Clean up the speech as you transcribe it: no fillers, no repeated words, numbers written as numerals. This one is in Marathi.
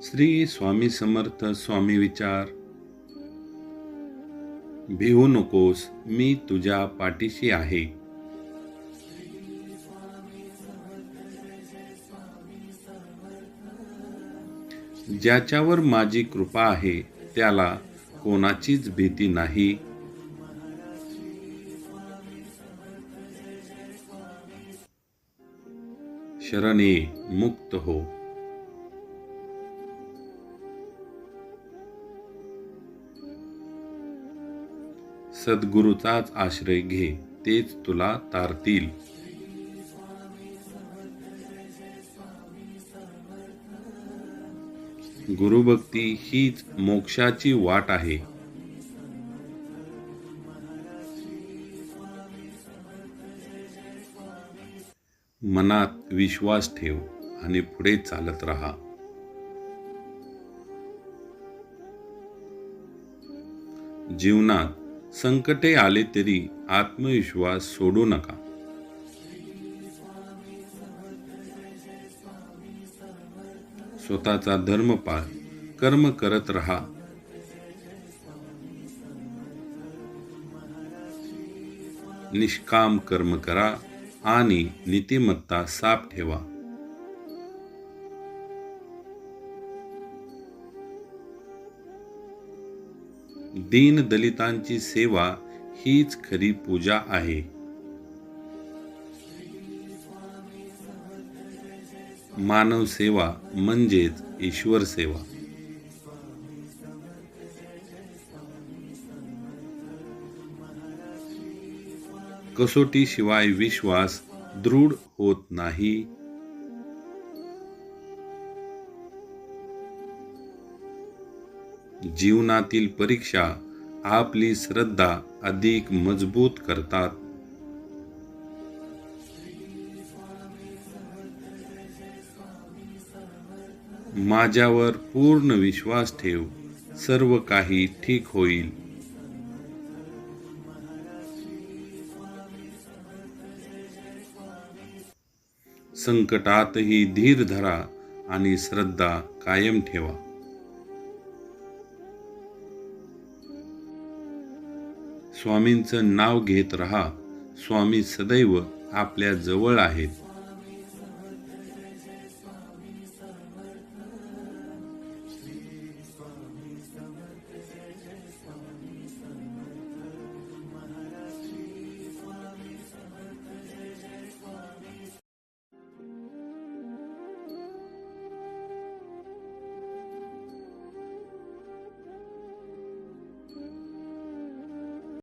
श्री स्वामी समर्थ स्वामी विचार. भिवू नकोस, मी तुझ्या पाठीशी आहे. ज्याच्यावर माझी कृपा आहे त्याला कोणाचीच भीती नाही. शरण ये, मुक्त हो. सद्गुरूचाच आश्रय घे, तेच तुला तारतील. गुरुभक्ती हीच मोक्षाची वाट आहे. मनात विश्वास ठेव आणि पुढे चालत राहा. जीवनात संकटे आले तरी आत्मविश्वास सोडू नका. स्वतःचा धर्म पाळ, कर्म करत राहा. निष्काम कर्म करा आणि नीतिमत्ता साफ ठेवा. दीन दलितांची सेवा हीच खरी पूजा आहे. मानव सेवा म्हणजेच ईश्वर सेवा. कसोटीशिवाय विश्वास दृढ होत नाही. जीवनातील परीक्षा आपली श्रद्धा अधिक मजबूत करतात. माझ्यावर पूर्ण विश्वास ठेव, सर्व काही ठीक होईल. संकटातही धीर धरा आणि श्रद्धा कायम ठेवा. स्वामींचं नाव घेत रहा. स्वामी सदैव आपल्या जवळ आहेत.